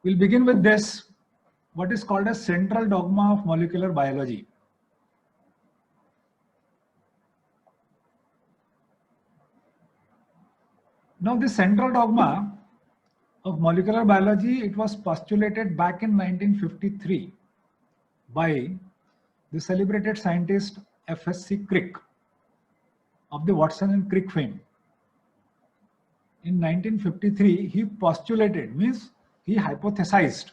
We'll begin with this, what is called as central dogma of molecular biology. Now, this central dogma of molecular biology, it was postulated back in 1953 by the celebrated scientist F.S.C. Crick of the Watson and Crick fame. In 1953, he postulated, means he hypothesized,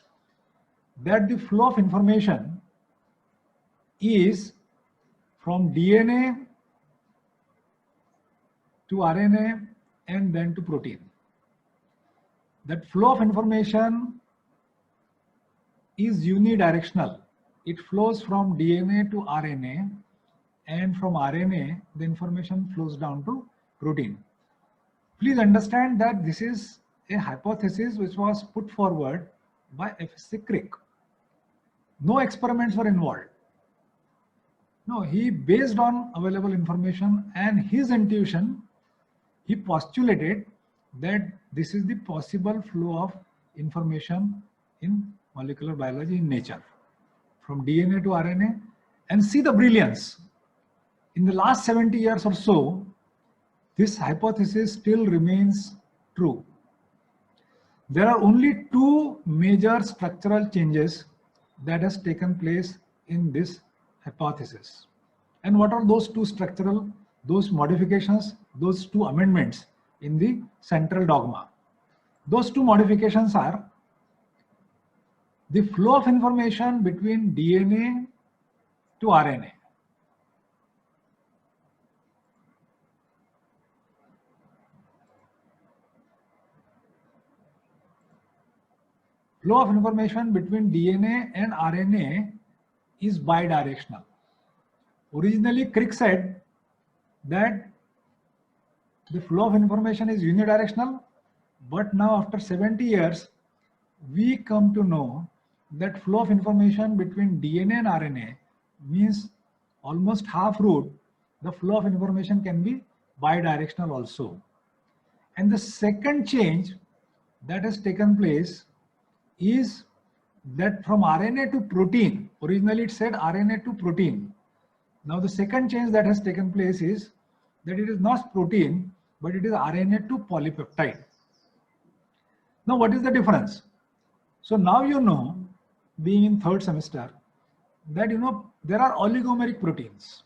that the flow of information is from DNA to RNA and then to protein. That flow of information is unidirectional. It flows from DNA to RNA, and from RNA, the information flows down to protein. Please understand that this is a hypothesis which was put forward by F.S.C. Crick. No experiments were involved. No, he based on available information and his intuition, he postulated that this is the possible flow of information in molecular biology in nature, from DNA to RNA. And see the brilliance. In the last 70 years or so, this hypothesis still remains true. There are only two major structural changes that has taken place in this hypothesis. And what are those two structural, those modifications, those two amendments in the central dogma? Those two modifications are the flow of information between DNA to RNA. Flow of information between DNA and RNA is bidirectional. Originally, Crick said that the flow of information is unidirectional, but now after 70 years, we come to know that flow of information between DNA and RNA means almost half route, the flow of information can be bidirectional also. And the second change that has taken place is that from RNA to protein, originally it said RNA to protein. Now the second change that has taken place is that it is not protein, but it is RNA to polypeptide. Now what is the difference? So now you know, being in third semester, that there are oligomeric proteins.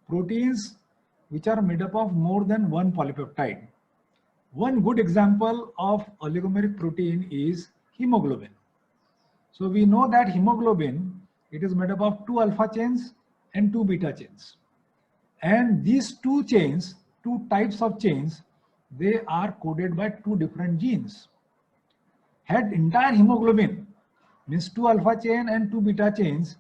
Proteins which are made up of more than one polypeptide. One good example of oligomeric protein is hemoglobin. So we know that hemoglobin, it is made up of 2 alpha chains and 2 beta chains. And these two chains, two types of chains, they are coded by 2 different genes. Had entire hemoglobin, means 2 alpha chain and 2 beta chains,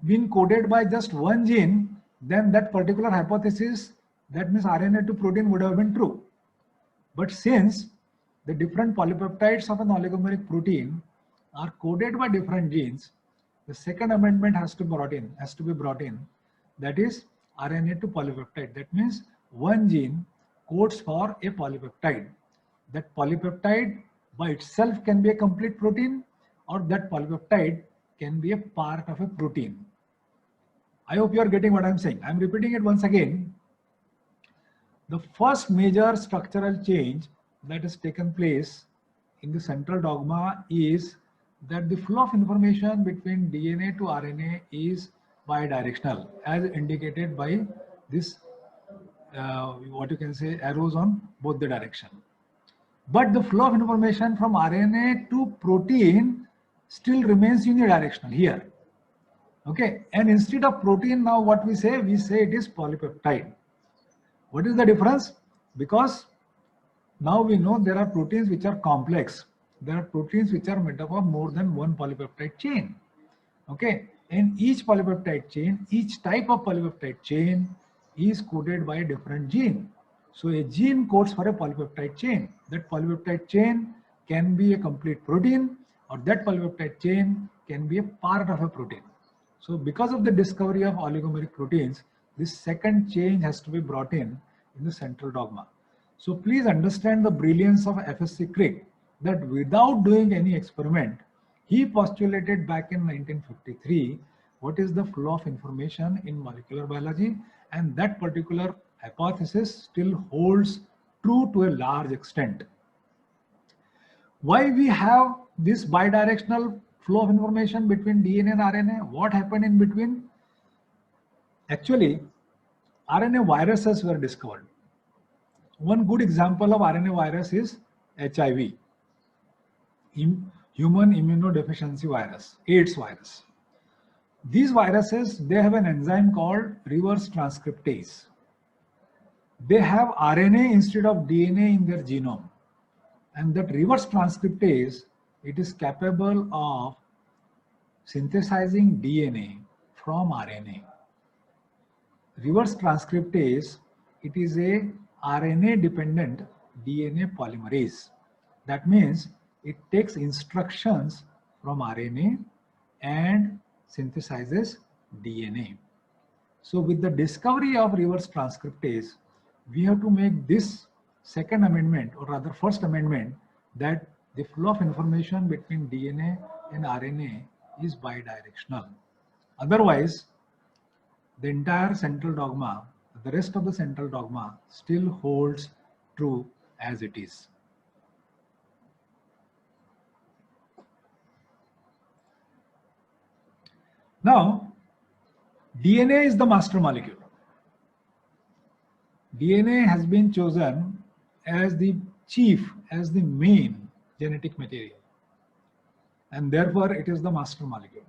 been coded by just one gene, then that particular hypothesis, that means RNA to protein, would have been true. But since the different polypeptides of an oligomeric protein are coded by different genes, the second amendment has to be brought in, that is RNA to polypeptide. That means one gene codes for a polypeptide. That polypeptide by itself can be a complete protein, or that polypeptide can be a part of a protein. I hope you are getting what I am saying. I am repeating it once again. The first major structural change that has taken place in the central dogma is that the flow of information between DNA to RNA is bidirectional, as indicated by this, what you can say, arrows on both the direction. But the flow of information from RNA to protein still remains unidirectional here. Okay, and instead of protein, now what we say it is polypeptide. What is the difference? Because now we know there are proteins which are complex. There are proteins which are made up of more than one polypeptide chain. Okay, and each polypeptide chain, each type of polypeptide chain is coded by a different gene. So a gene codes for a polypeptide chain. That polypeptide chain can be a complete protein, or that polypeptide chain can be a part of a protein. So because of the discovery of oligomeric proteins, this second change has to be brought in the central dogma. So please understand the brilliance of F.S.C. Crick that without doing any experiment, he postulated back in 1953 what is the flow of information in molecular biology, and that particular hypothesis still holds true to a large extent. Why we have this bidirectional flow of information between DNA and RNA? What happened in between? Actually, RNA viruses were discovered. One good example of RNA virus is HIV, human immunodeficiency virus, AIDS virus. These viruses, they have an enzyme called reverse transcriptase. They have RNA instead of DNA in their genome. And that reverse transcriptase, it is capable of synthesizing DNA from RNA. Reverse transcriptase, it is a RNA dependent DNA polymerase. That means it takes instructions from RNA and synthesizes DNA. So with the discovery of reverse transcriptase, we have to make this second amendment, or rather first amendment, that the flow of information between DNA and RNA is bidirectional. Otherwise, the entire central dogma, the rest of the central dogma still holds true as it is. Now, DNA is the master molecule. DNA has been chosen as the chief, as the main genetic material, and therefore it is the master molecule.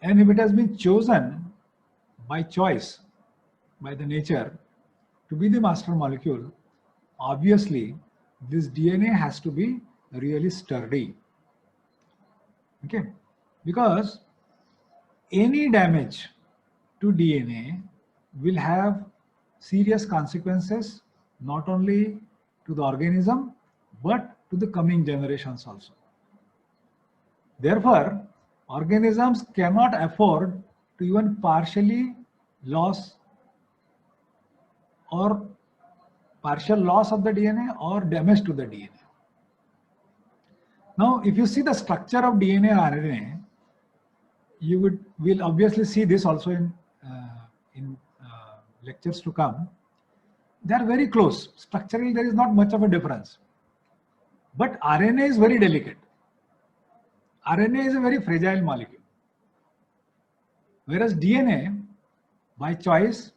And if it has been chosen by choice, by the nature, to be the master molecule, obviously this DNA has to be really sturdy. Okay, because any damage to DNA will have serious consequences, not only to the organism, but to the coming generations also. Therefore, organisms cannot afford to even partially lose or partial loss of the DNA or damage to the DNA. Now, if you see the structure of DNA and RNA, you will obviously see this also in lectures to come. They are very close. Structurally, there is not much of a difference. But RNA is very delicate. RNA is a very fragile molecule. Whereas DNA, by choice,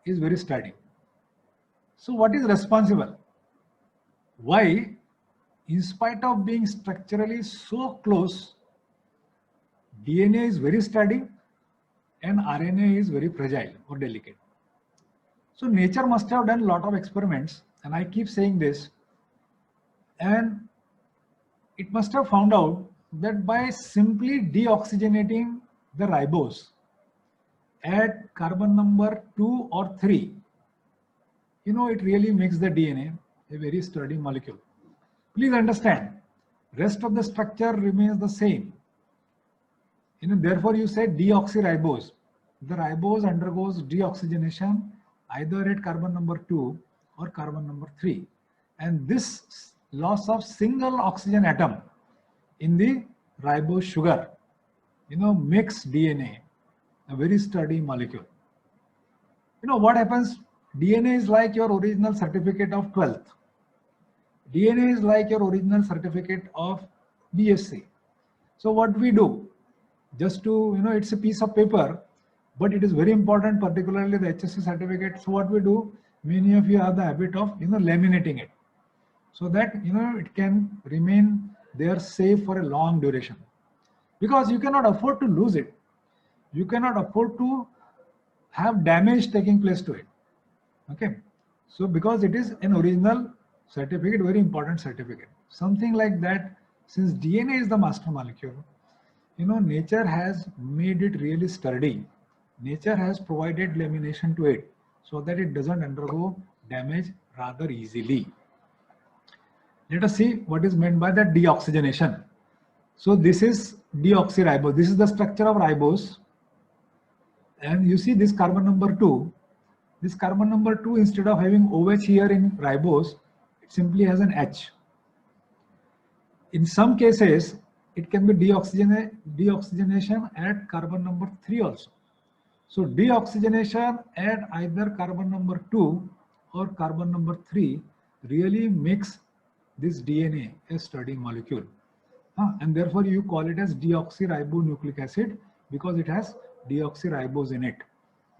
is very sturdy. So what is responsible? Why, in spite of being structurally so close, DNA is very sturdy and RNA is very fragile or delicate? So nature must have done a lot of experiments, and I keep saying this, and it must have found out that by simply deoxygenating the ribose at carbon number 2 or 3, it really makes the DNA a very sturdy molecule. Please understand, rest of the structure remains the same. Therefore you say deoxyribose. The ribose undergoes deoxygenation either at carbon number 2 or carbon number 3. And this loss of single oxygen atom in the ribose sugar, makes DNA a very sturdy molecule. What happens? DNA is like your original certificate of 12th. DNA is like your original certificate of BSc. So what we do, just to, it's a piece of paper, but it is very important, particularly the HSC certificate. So what we do, many of you have the habit of, laminating it, so that, it can remain there safe for a long duration. Because you cannot afford to lose it. You cannot afford to have damage taking place to it. Okay. So because it is an original certificate, very important certificate. Something like that, since DNA is the master molecule, nature has made it really sturdy. Nature has provided lamination to it so that it doesn't undergo damage rather easily. Let us see what is meant by that deoxygenation. So this is deoxyribose. This is the structure of ribose. And you see this carbon number 2. This carbon number 2, instead of having OH here in ribose, it simply has an H. In some cases, it can be deoxygenation at carbon number 3 also. So deoxygenation at either carbon number 2 or carbon number 3 really makes this DNA a sturdy molecule. And therefore you call it as deoxyribonucleic acid because it has deoxyribose in it.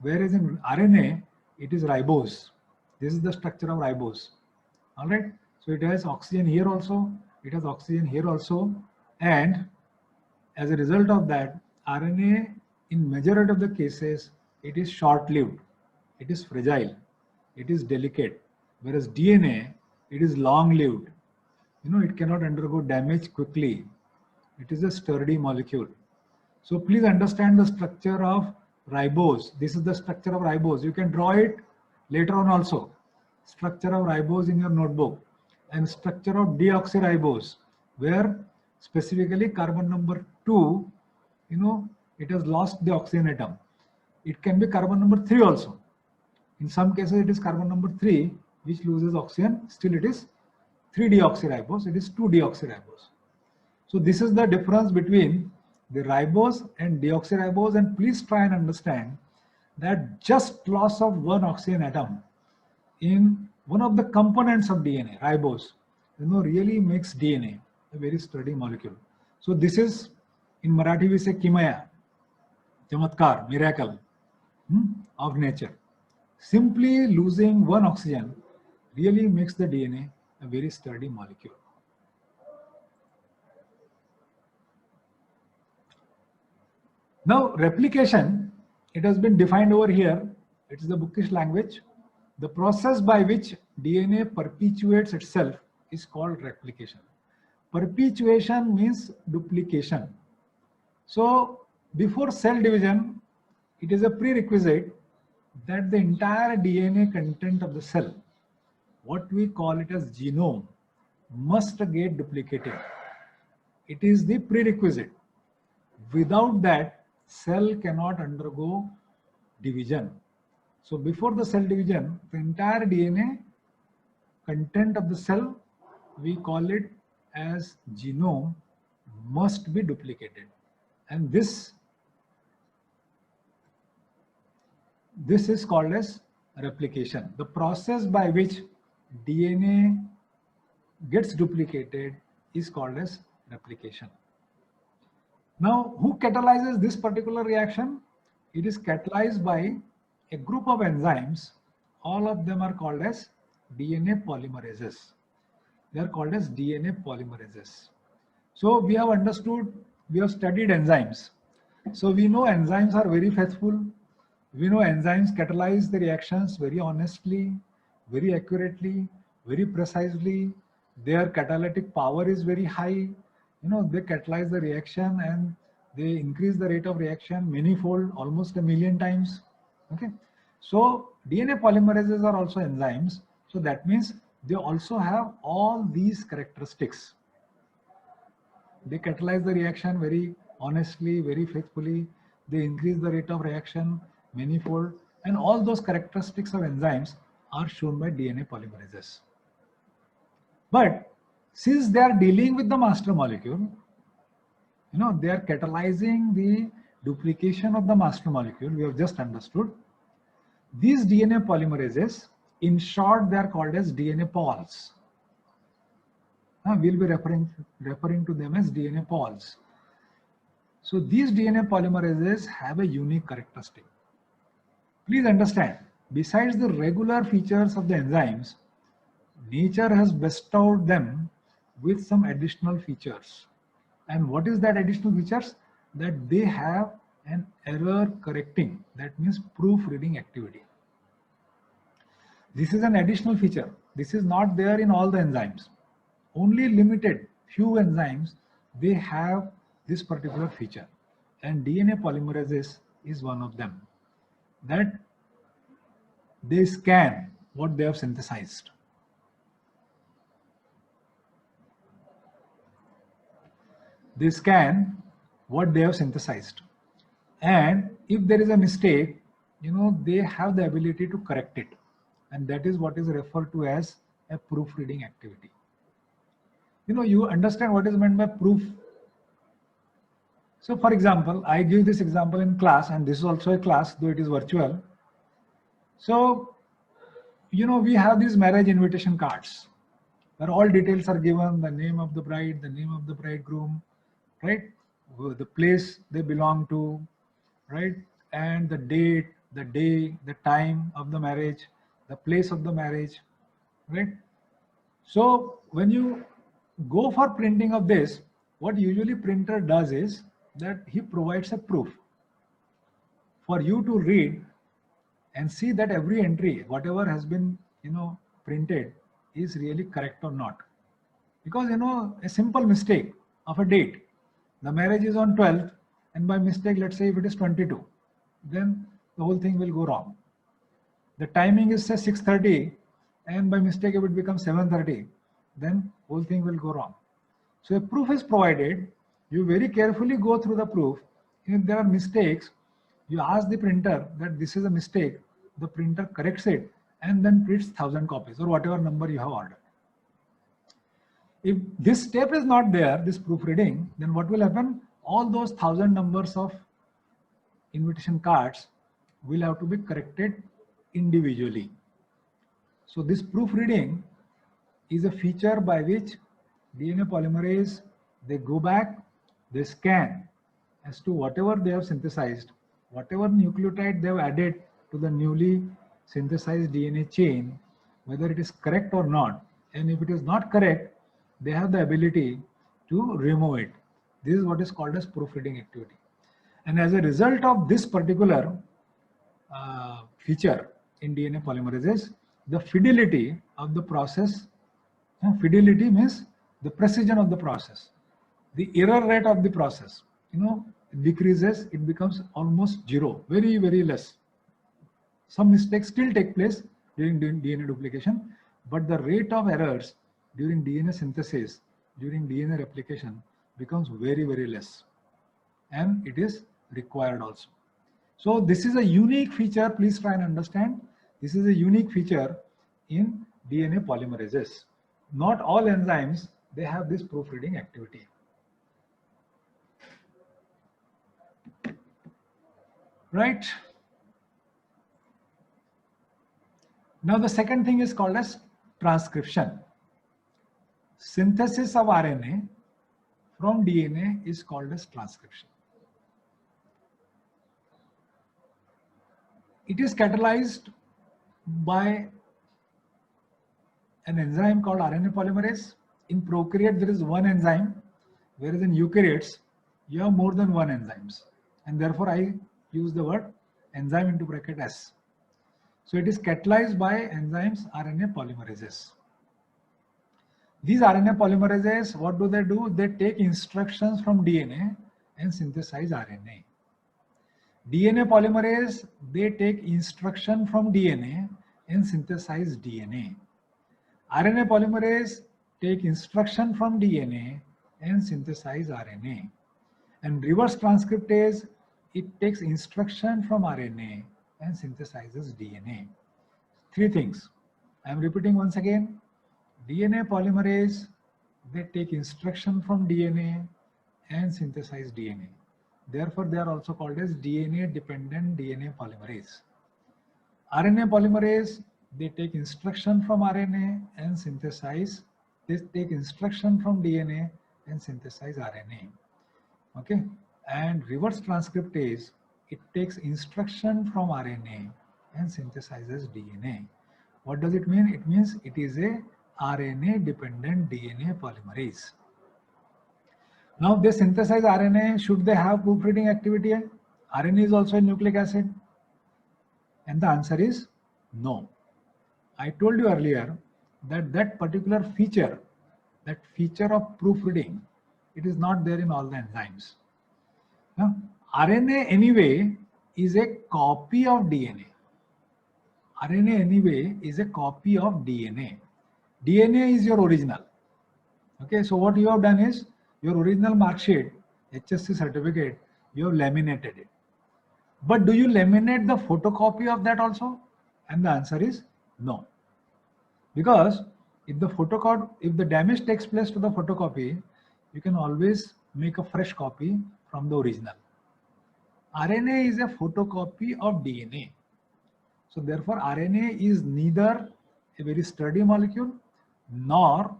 Whereas in RNA, it is ribose. This is the structure of ribose. All right. So it has oxygen here also. It has oxygen here also. And as a result of that, RNA in majority of the cases, it is short-lived. It is fragile. It is delicate. Whereas DNA, it is long-lived. You know, it cannot undergo damage quickly. It is a sturdy molecule. So please understand the structure of ribose. This is the structure of ribose. You can draw it later on also. Structure of ribose in your notebook and structure of deoxyribose, where specifically carbon number 2, you know, it has lost the oxygen atom. It can be carbon number 3 also. In some cases, it is carbon number 3 which loses oxygen. Still, it is 3-deoxyribose. It is 2-deoxyribose. So this is the difference between the ribose and deoxyribose, and please try and understand that just loss of one oxygen atom in one of the components of DNA, ribose, you know, really makes DNA a very sturdy molecule. So this is, in Marathi we say kimaya, chamatkar, miracle of nature. Simply losing one oxygen really makes the DNA a very sturdy molecule. Now, replication, it has been defined over here. It is the bookish language. The process by which DNA perpetuates itself is called replication. Perpetuation means duplication. So, before cell division, it is a prerequisite that the entire DNA content of the cell, what we call it as genome, must get duplicated. It is the prerequisite. Without that, cell cannot undergo division. So before the cell division, the entire DNA content of the cell, we call it as genome, must be duplicated. And this is called as replication. The process by which DNA gets duplicated is called as replication. Now, who catalyzes this particular reaction? It is catalyzed by a group of enzymes. All of them are called as DNA polymerases. They are called as DNA polymerases. So we have understood, we have studied enzymes. So we know enzymes are very faithful. We know enzymes catalyze the reactions very honestly, very accurately, very precisely. Their catalytic power is very high. You know, they catalyze the reaction and they increase the rate of reaction manyfold, almost 1,000,000 times. Okay. So DNA polymerases are also enzymes. So that means they also have all these characteristics. They catalyze the reaction very honestly, very faithfully. They increase the rate of reaction manyfold, and all those characteristics of enzymes are shown by DNA polymerases. But since they are dealing with the master molecule, you know, they are catalyzing the duplication of the master molecule, we have just understood. These DNA polymerases, in short, they are called as DNA pols. We'll be referring to them as DNA pols. So these DNA polymerases have a unique characteristic. Please understand, besides the regular features of the enzymes, nature has bestowed them with some additional features. And what is that additional features? That they have an error correcting, that means proofreading activity. This is an additional feature. This is not there in all the enzymes. Only limited few enzymes, they have this particular feature. And DNA polymerases is one of them. That they scan what they have synthesized. They scan what they have synthesized. And if there is a mistake, you know, they have the ability to correct it. And that is what is referred to as a proofreading activity. you understand what is meant by proof. So for example, I give this example in class, and this is also a class, though it is virtual. So, we have these marriage invitation cards where all details are given, the name of the bride, the name of the bridegroom, right? The place they belong to, right? And the date, the day, the time of the marriage, the place of the marriage, right? So when you go for printing of this, what usually printer does is that he provides a proof for you to read and see that every entry, whatever has been, printed, is really correct or not. Because, a simple mistake of a date, the marriage is on 12th, and by mistake, let's say if it is 22, then the whole thing will go wrong. The timing is say 6:30, and by mistake if it becomes 7:30, then whole thing will go wrong. So a proof is provided. You very carefully go through the proof. If there are mistakes, you ask the printer that this is a mistake. The printer corrects it and then prints 1,000 copies or whatever number you have ordered. If this step is not there, this proofreading, then what will happen? All those 1,000 numbers of invitation cards will have to be corrected individually. So this proofreading is a feature by which DNA polymerase, they go back, they scan as to whatever they have synthesized, whatever nucleotide they have added to the newly synthesized DNA chain, whether it is correct or not. And if it is not correct, they have the ability to remove it. This is what is called as proofreading activity. And as a result of this particular feature in DNA polymerases, the fidelity of the process, fidelity means the precision of the process, the error rate of the process, decreases, it becomes almost zero, very, very less. Some mistakes still take place during DNA duplication, but the rate of errors during DNA synthesis, during DNA replication becomes very, very less. And it is required also. So this is a unique feature, please try and understand. This is a unique feature in DNA polymerases. Not all enzymes, they have this proofreading activity. Right? Now the second thing is called as transcription. Synthesis of RNA from DNA is called as transcription. It is catalyzed by an enzyme called RNA polymerase. In prokaryote, there is one enzyme, whereas in eukaryotes, you have more than one enzymes. And therefore, I use the word enzyme into bracket S. So it is catalyzed by enzymes RNA polymerases. These RNA polymerases, what do? They take instructions from DNA and synthesize RNA. DNA polymerase, they take instruction from DNA and synthesize DNA. RNA polymerase take instruction from DNA and synthesize RNA. And reverse transcriptase, it takes instruction from RNA and synthesizes DNA. Three things. I am repeating once again. DNA polymerase, they take instruction from DNA and synthesize DNA. Therefore, they are also called as DNA-dependent DNA polymerase. RNA polymerase, they take instruction from RNA and synthesize. They take instruction from DNA and synthesize RNA. Okay. And reverse transcriptase, it takes instruction from RNA and synthesizes DNA. What does it mean? It means it is a RNA-dependent DNA polymerase. Now they synthesize RNA. Should they have proofreading activity? RNA is also a nucleic acid. And the answer is no. I told you earlier that that particular feature, that feature of proofreading, it is not there in all the enzymes. Now, RNA anyway is a copy of DNA. RNA anyway is a copy of DNA. DNA is your original. Okay, so what you have done is your original mark sheet, HSC certificate, you have laminated it. But do you laminate the photocopy of that also? And the answer is no. Because if the damage takes place to the photocopy, you can always make a fresh copy from the original. RNA is a photocopy of DNA. So therefore, RNA is neither a very sturdy molecule, nor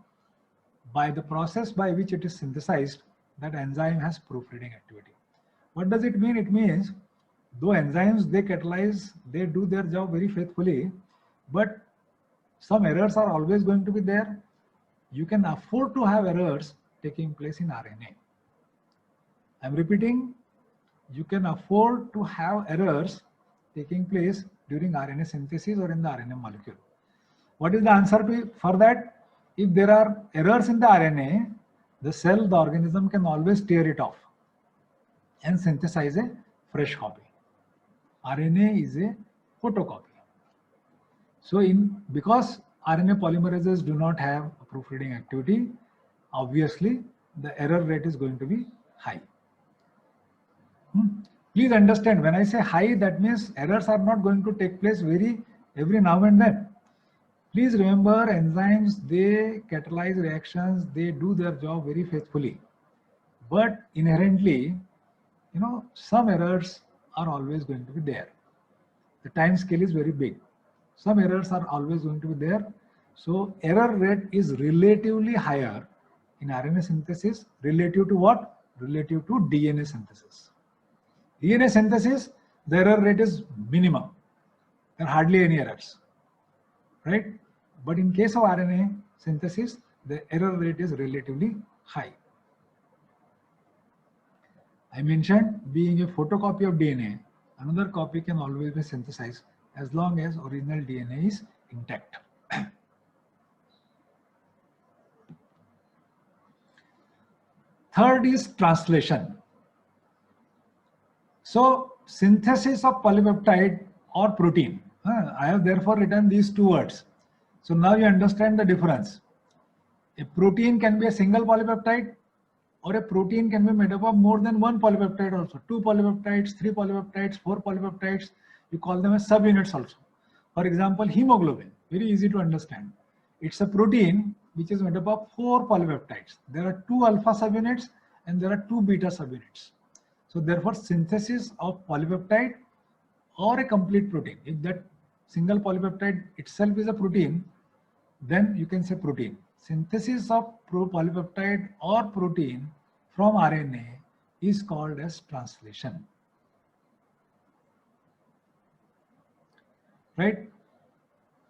by the process by which it is synthesized, that enzyme has proofreading activity. What does it mean? It means though enzymes, they catalyze, they do their job very faithfully, but some errors are always going to be there. You can afford to have errors taking place in RNA. I'm repeating, you can afford to have errors taking place during RNA synthesis or in the RNA molecule. What is the answer for that? If there are errors in the RNA, the organism can always tear it off and synthesize a fresh copy. RNA is a photocopy. So because RNA polymerases do not have a proofreading activity, obviously the error rate is going to be high. Please understand, when I say high, that means errors are not going to take place every now and then. Please remember, enzymes, they catalyze reactions, they do their job very faithfully. But inherently, some errors are always going to be there. The time scale is very big. Some errors are always going to be there. So error rate is relatively higher in RNA synthesis relative to what? Relative to DNA synthesis. DNA synthesis, the error rate is minimum. There are hardly any errors, right? But in case of RNA synthesis, the error rate is relatively high. I mentioned, being a photocopy of DNA, another copy can always be synthesized as long as original DNA is intact. Third is translation. So synthesis of polypeptide or protein. I have therefore written these two words. So now you understand the difference. A protein can be a single polypeptide, or a protein can be made up of more than one polypeptide also. 2 polypeptides, 3 polypeptides, 4 polypeptides. You call them as subunits also. For example, hemoglobin, very easy to understand. It's a protein which is made up of 4 polypeptides. There are 2 alpha subunits and there are 2 beta subunits. So therefore, synthesis of polypeptide or a complete protein, if that single polypeptide itself is a protein, then you can say protein. Synthesis of polypeptide or protein from RNA is called as translation. Right?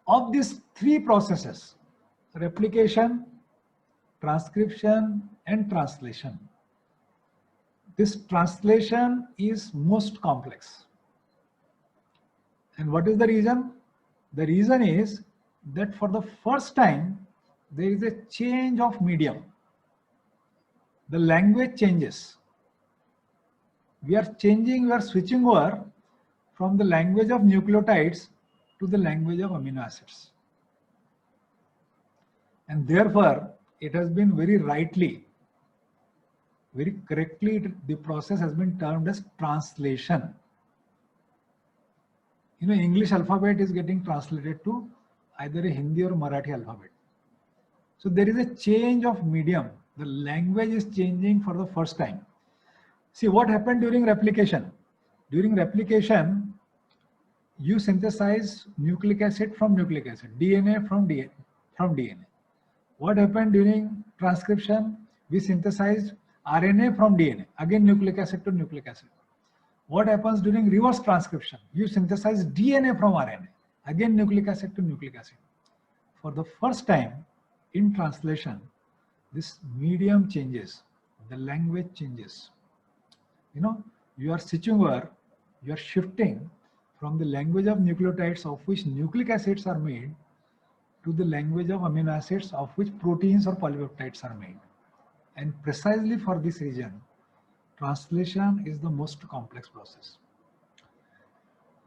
Of these 3 processes, replication, transcription, and translation, this translation is most complex. And what is the reason? The reason is that for the first time, there is a change of medium. The language changes. We are switching over from the language of nucleotides to the language of amino acids. And therefore, it has been very correctly, the process has been termed as translation. English alphabet is getting translated to either a Hindi or Marathi alphabet. So there is a change of medium. The language is changing for the first time. See what happened during replication. During replication, you synthesize nucleic acid from nucleic acid, DNA from DNA. What happened during transcription? We synthesized RNA from DNA, again nucleic acid to nucleic acid. What happens during reverse transcription? You synthesize DNA from RNA, again nucleic acid to nucleic acid. For the first time in translation, this medium changes, the language changes. You are switching over, you are shifting from the language of nucleotides of which nucleic acids are made to the language of amino acids of which proteins or polypeptides are made. And precisely for this reason, translation is the most complex process.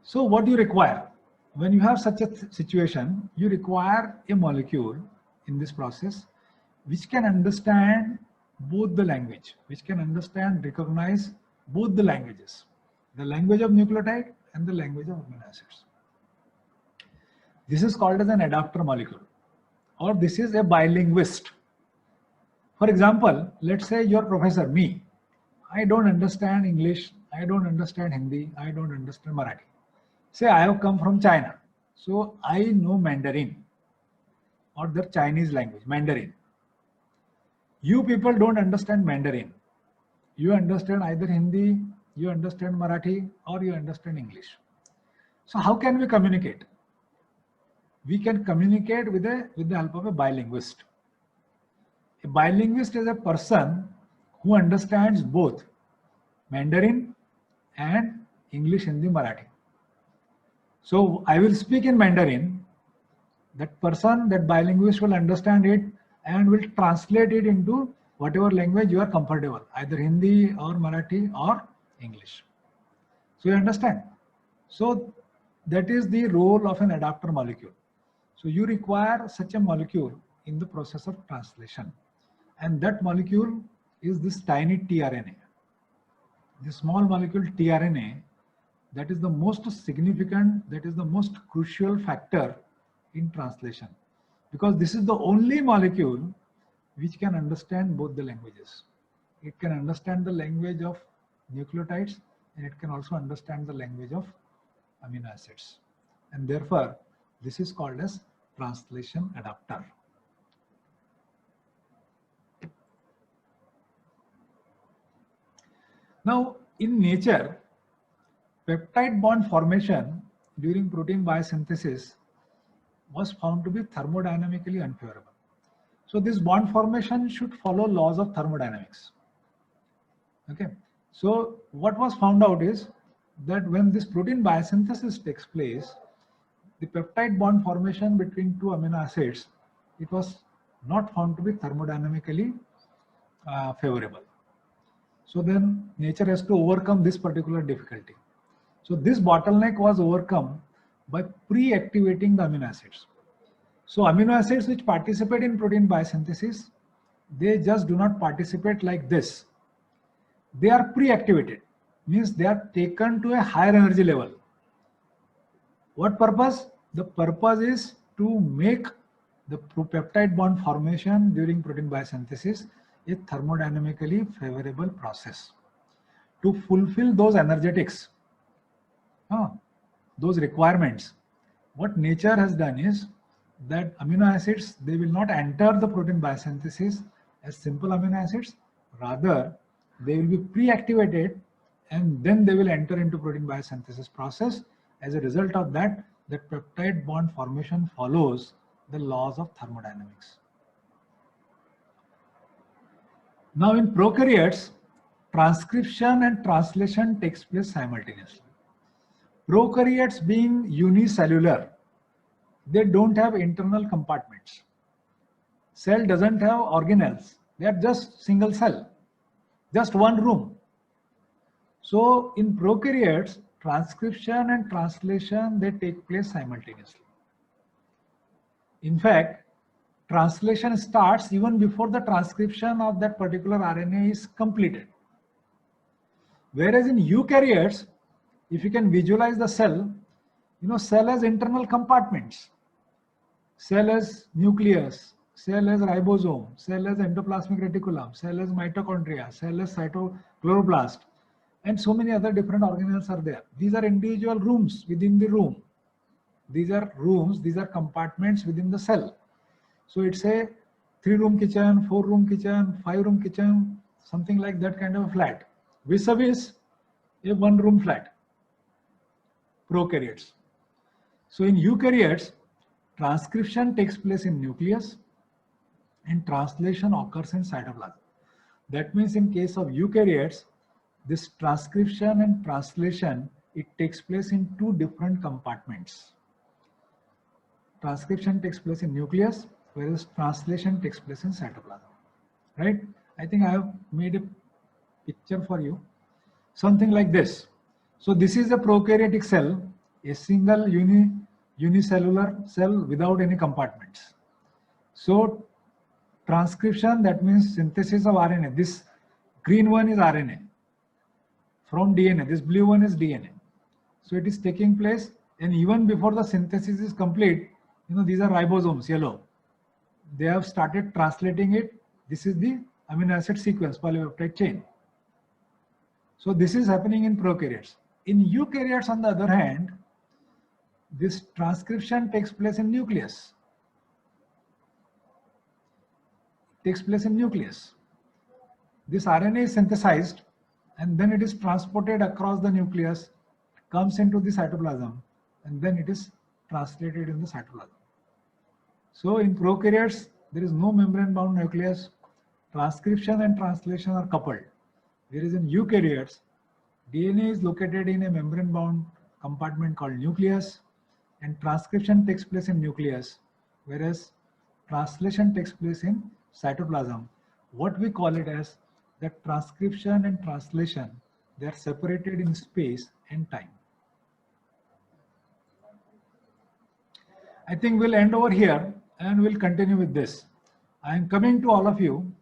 So what do you require? When you have such a situation, you require a molecule in this process which can understand both the language, which can recognize both the languages, the language of nucleotide and the language of amino acids. This is called as an adapter molecule. or this is a bilinguist. For example, let's say your professor, me, I don't understand English, I don't understand Hindi, I don't understand Marathi. Say I have come from China, so I know Mandarin or the Chinese language, Mandarin. You people don't understand Mandarin. You understand either Hindi, you understand Marathi, or you understand English. So how can we communicate? We can communicate with the help of a bilinguist. A bilinguist is a person who understands both Mandarin and English, Hindi, Marathi. So I will speak in Mandarin. That person, that bilinguist will understand it and will translate it into whatever language you are comfortable, either Hindi or Marathi or English. So you understand? So that is the role of an adapter molecule. So you require such a molecule in the process of translation. And that molecule is this tiny tRNA. The small molecule tRNA, that is the most significant, that is the most crucial factor in translation. Because this is the only molecule which can understand both the languages. It can understand the language of nucleotides and it can also understand the language of amino acids. And therefore, this is called as translation adapter. Now, in nature, peptide bond formation during protein biosynthesis was found to be thermodynamically unfavorable. So this bond formation should follow laws of thermodynamics. Okay. So what was found out is that when this protein biosynthesis takes place, the peptide bond formation between two amino acids, it was not found to be thermodynamically favorable. So then nature has to overcome this particular difficulty. So this bottleneck was overcome by pre-activating the amino acids. So amino acids which participate in protein biosynthesis, they just do not participate like this. They are pre-activated, means they are taken to a higher energy level. What purpose? The purpose is to make the peptide bond formation during protein biosynthesis a thermodynamically favorable process. To fulfill those energetics, those requirements, what nature has done is that amino acids, they will not enter the protein biosynthesis as simple amino acids, rather they will be pre-activated and then they will enter into protein biosynthesis process. As a result of that, the peptide bond formation follows the laws of thermodynamics. Now in prokaryotes, transcription and translation takes place simultaneously. Prokaryotes being unicellular, they don't have internal compartments. Cell doesn't have organelles. They are just single cell, just one room. So in prokaryotes, transcription and translation, they take place simultaneously. In fact, translation starts even before the transcription of that particular RNA is completed. Whereas in eukaryotes, if you can visualize the cell, cell has internal compartments. Cell has nucleus, cell has ribosome, cell has endoplasmic reticulum, cell has mitochondria, cell has cytochloroplast, and so many other different organelles are there. These are individual rooms within the room. These are rooms, these are compartments within the cell. So it's a 3-room kitchen, 4-room kitchen, 5-room kitchen, something like that kind of a flat, vis-a-vis a 1-room flat. Prokaryotes. So in eukaryotes, transcription takes place in nucleus and translation occurs in cytoplasm. That means in case of eukaryotes, this transcription and translation, it takes place in 2 different compartments. Transcription takes place in nucleus, whereas translation takes place in cytoplasm. Right? I think I have made a picture for you. Something like this. So this is a prokaryotic cell, a single unicellular cell without any compartments. So transcription, that means synthesis of RNA. This green one is RNA from DNA. This blue one is DNA. So it is taking place, and even before the synthesis is complete, these are ribosomes, yellow. they have started translating it. This is the amino acid sequence, polypeptide chain. So this is happening in prokaryotes. In eukaryotes, on the other hand, this transcription takes place in nucleus. This RNA is synthesized and then it is transported across the nucleus, comes into the cytoplasm, and then it is translated in the cytoplasm. So in prokaryotes, there is no membrane-bound nucleus. Transcription and translation are coupled. Whereas in eukaryotes, DNA is located in a membrane-bound compartment called nucleus, and transcription takes place in nucleus, whereas translation takes place in cytoplasm. What we call it as that transcription and translation, they are separated in space and time. I think we'll end over here and we'll continue with this. I am coming to all of you